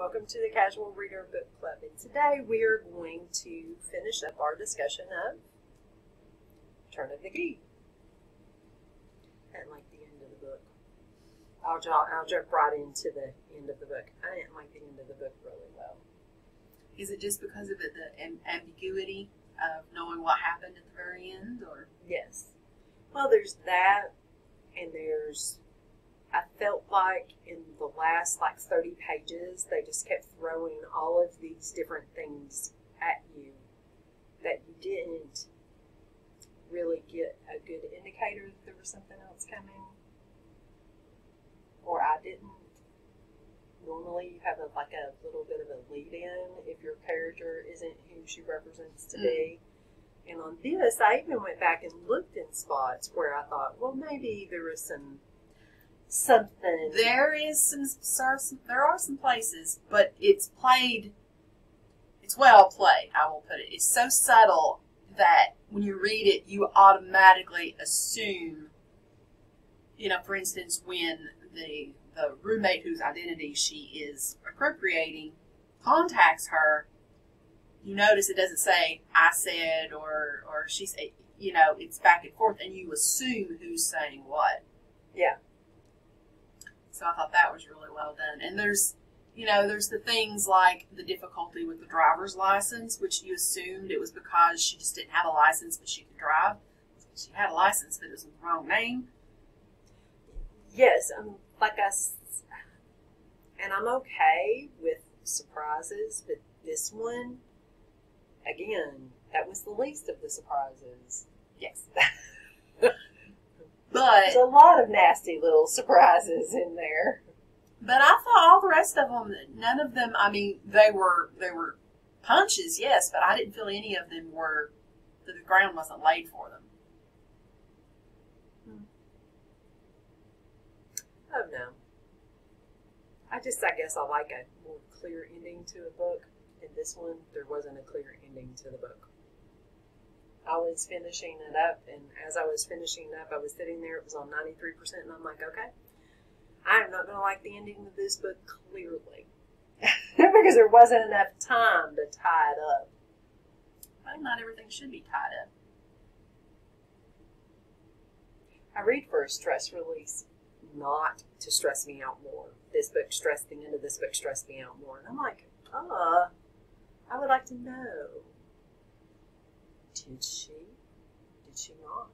welcome to the Casual Reader Book Club. And today we are going to finish up our discussion of Turn of the Key. I didn't like the end of the book. I'll jump right into the end of the book. I didn't like the end of the book really well. Is it just because of the ambiguity of knowing what happened at the very end, or? Yes. Well, there's that, and I felt like in the last 30 pages, they just kept throwing all of these different things at you that you didn't really get a good indicator that there was something else coming. Or I didn't. Normally you have a little bit of a lead in if your character isn't who she represents to be. And on this, I even went back and looked in spots where I thought, well, maybe there was something. There are some places, but it's well played, I will put it. It's so subtle that when you read it, you automatically assume, for instance, when the roommate whose identity she is appropriating contacts her, you notice it doesn't say, I said, or she said, it's back and forth, and you assume who's saying what. Yeah. So I thought that was really well done. And there's the things like the difficulty with the driver's license, which you assumed it was because she just didn't have a license, but she could drive. She had a license, but it was in the wrong name. Yes, and I'm okay with surprises, but this one, again, that was the least of the surprises. Yes. There's a lot of nasty little surprises in there. But I thought all the rest of them, none of them, they were punches, yes, but I didn't feel any of them that the ground wasn't laid for them. Oh, no. I guess I like a more clear ending to a book. In this one, there wasn't a clear ending to the book. I was finishing it up, and as I was finishing it up, I was sitting there, it was on 93%, and I'm like, okay, I'm not going to like the ending of this book clearly. Because there wasn't enough time to tie it up. Well, not everything should be tied up. I read for a stress release, not to stress me out more. The end of this book stressed me out more. And I'm like, I would like to know. Did she? Did she not?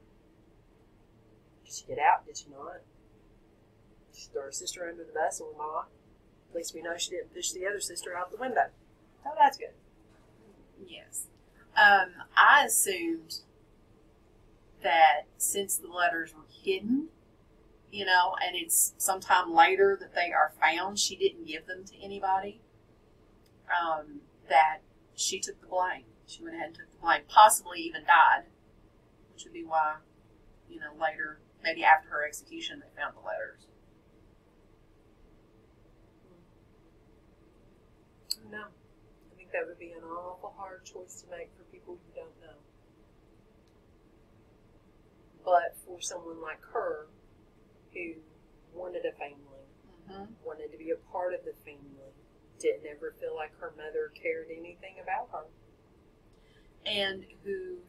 Did she get out? Did she not? Did she throw her sister under the bus or not? At least we know she didn't push the other sister out the window. Oh, that's good. Yes. I assumed that since the letters were hidden, and it's sometime later that they are found, she didn't give them to anybody, that she took the blame. She went ahead and took the blame, possibly even died, which would be why, later, maybe after her execution, they found the letters. No. I think that would be an awful hard choice to make for people you don't know. But for someone like her, who wanted a family, wanted to be a part of the family, didn't ever feel like her mother cared anything about her. And who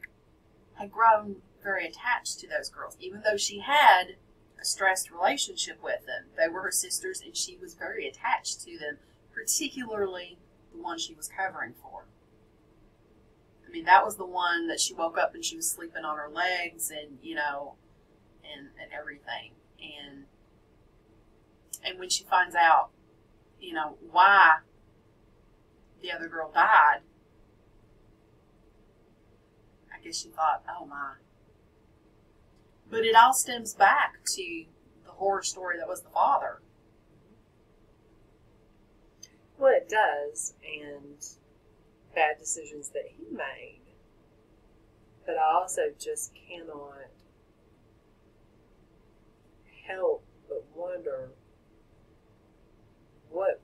had grown very attached to those girls, even though she had a stressed relationship with them. They were her sisters, and she was very attached to them, particularly the one she was covering for. That was the one that she woke up and she was sleeping on her legs, and and everything. And when she finds out, why the other girl died, I guess she thought, oh my. But it all stems back to the horror story that was the father. Well, it does, and bad decisions that he made. But I also just cannot help but wonder what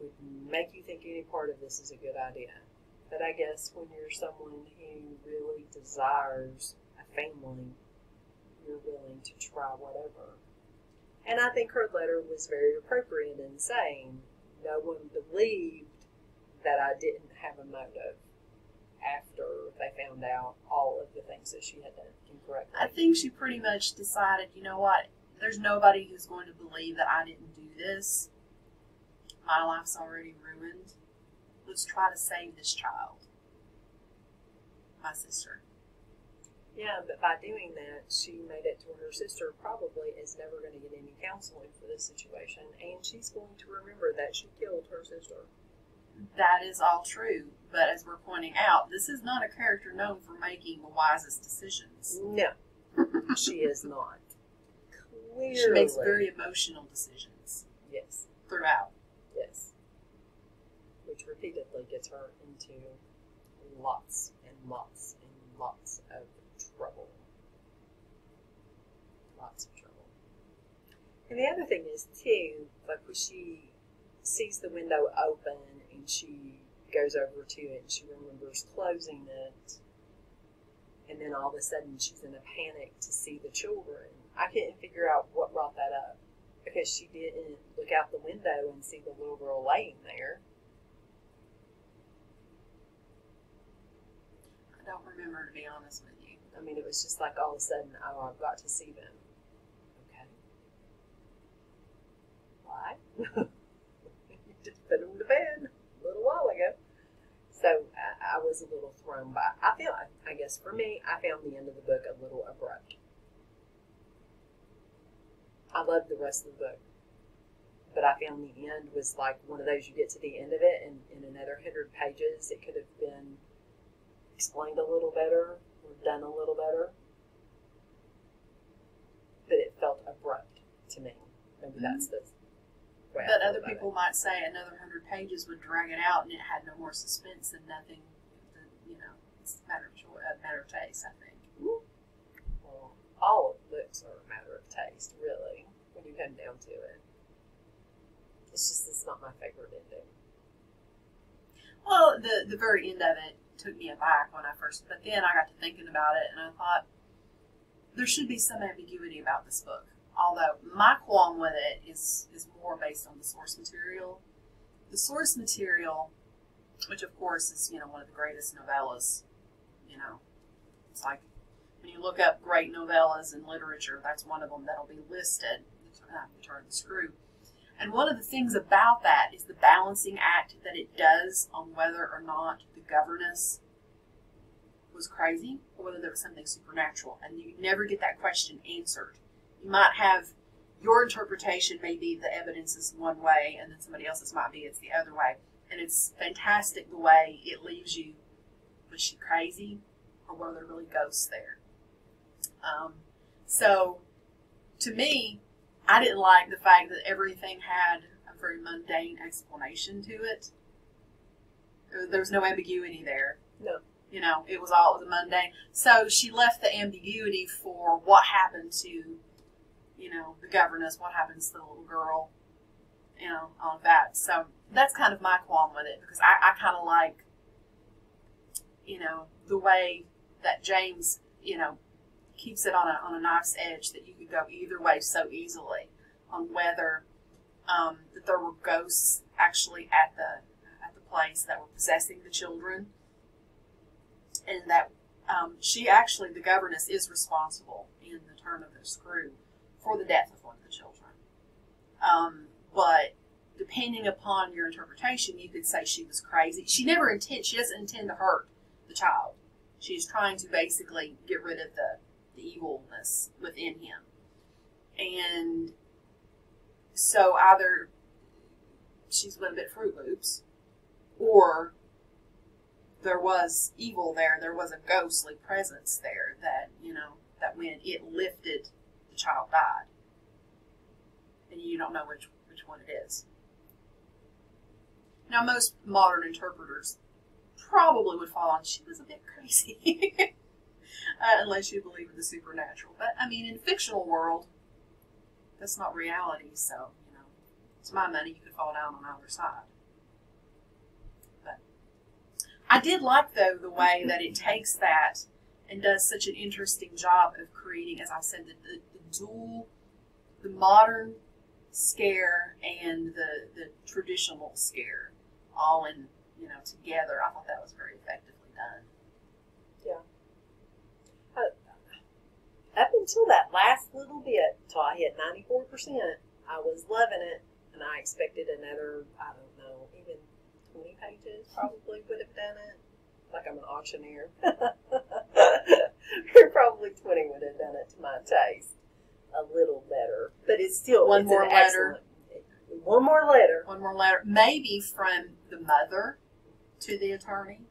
would make you think any part of this is a good idea. But I guess when you're someone who really desires a family, you're willing to try whatever. And I think her letter was very appropriate in saying, no one believed that I didn't have a motive after they found out all of the things that she had done incorrectly. I think she pretty much decided, you know what, there's nobody who's going to believe that I didn't do this. My life's already ruined. Let's try to save this child. My sister. Yeah, but by doing that, she made it to where her sister probably is never going to get any counseling for this situation, and she's going to remember that she killed her sister. That is all true, but as we're pointing out, this is not a character known for making the wisest decisions. No, she is not. Clearly. She makes very emotional decisions. Yes. Throughout. Yes. Which repeatedly gets her into lots and lots and lots of trouble. Lots of trouble. And the other thing is, too, like when she sees the window open and she goes over to it and she remembers closing it, and then all of a sudden she's in a panic to see the children. I couldn't figure out what brought that up, because she didn't look out the window and see the little girl laying there. I don't remember, to be honest with you. I mean, it was just like all of a sudden, oh, I've got to see them. Okay. Why? You just put them to bed a little while ago. So I was a little thrown by. I guess for me, I found the end of the book a little abrupt. I loved the rest of the book, but I found the end was like one of those, you get to the end of it, and in another 100 pages, it could have been explained a little better or done a little better. But it felt abrupt to me. Maybe that's the way. But other people might say another 100 pages would drag it out and it had no more suspense and nothing. You know, it's a matter of taste, I think. Well, all books are a matter of taste, really, when you come down to it. It's not my favorite ending. Well, the very end of it took me aback when I first, but then I got to thinking about it and I thought there should be some ambiguity about this book. Although my qualm with it is more based on the source material. The source material, which of course is, one of the greatest novellas, it's like when you look up great novellas in literature, that's one of them that'll be listed, The Turn of the Screw. And one of the things about that is the balancing act that it does on whether or not the governess was crazy or whether there was something supernatural. And you never get that question answered. You might have your interpretation, maybe the evidence is one way, and then somebody else's might be it's the other way. And it's fantastic the way it leaves you, was she crazy or were there really ghosts there? So, to me, I didn't like the fact that everything had a very mundane explanation to it. There was no ambiguity there. No. It was a mundane. So she left the ambiguity for what happened to, the governess, what happens to the little girl, on that. So that's kind of my qualm with it, because I kind of like, the way that James, keeps it on a knife's edge, that you could go either way so easily on whether that there were ghosts actually at the place that were possessing the children, and that she actually, the governess, is responsible in The Turn of the Screw for the death of one of the children. But depending upon your interpretation, you could say she was crazy. She doesn't intend to hurt the child. She's trying to basically get rid of the evilness within him. And so either she's a little bit Fruit Loops, or there was evil there was a ghostly presence there that, that when it lifted, the child died. And you don't know which one it is. Now, most modern interpreters probably would fall on, she was a bit crazy. Unless you believe in the supernatural. But, in the fictional world, that's not reality, so, it's my money, you could fall down on either side. But I did like, though, the way that it takes that and does such an interesting job of creating, as I said, the modern scare and the traditional scare all in, together. I thought that was very effectively done. Up until that last little bit, till I hit 94%, I was loving it, and I expected another, I don't know, even 20 pages probably would have done it. Like I'm an auctioneer. Probably 20 would have done it to my taste. A little better. But it's still One more letter. One more letter. One more letter. Maybe from the mother to the attorney.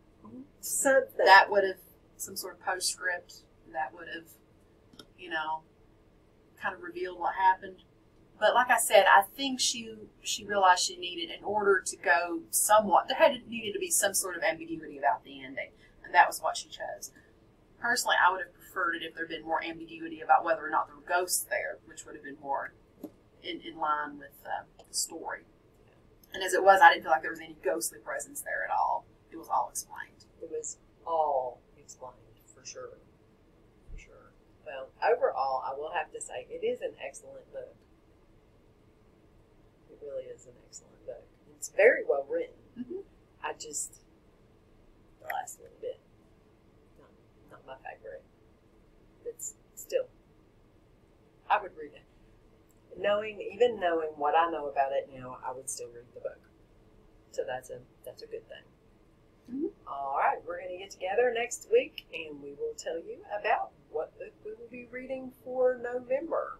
Something. That would have, some sort of postscript, that would have, kind of revealed what happened. But like I said, I think she realized she needed, in order to go somewhat, needed to be some sort of ambiguity about the ending. And that was what she chose. Personally, I would have preferred it if there had been more ambiguity about whether or not there were ghosts there, which would have been more in line with the story. And as it was, I didn't feel like there was any ghostly presence there at all. It was all explained. It was all explained, for sure. For sure. Well, overall, I will have to say, it is an excellent book. It really is an excellent book. It's very well written. Mm-hmm. I just, the last little bit, not my favorite. It's still, I would read it. Even knowing what I know about it now, I would still read the book. So that's a good thing. Mm-hmm. All right, we're going to get together next week, and we will tell you about what book we will be reading for November.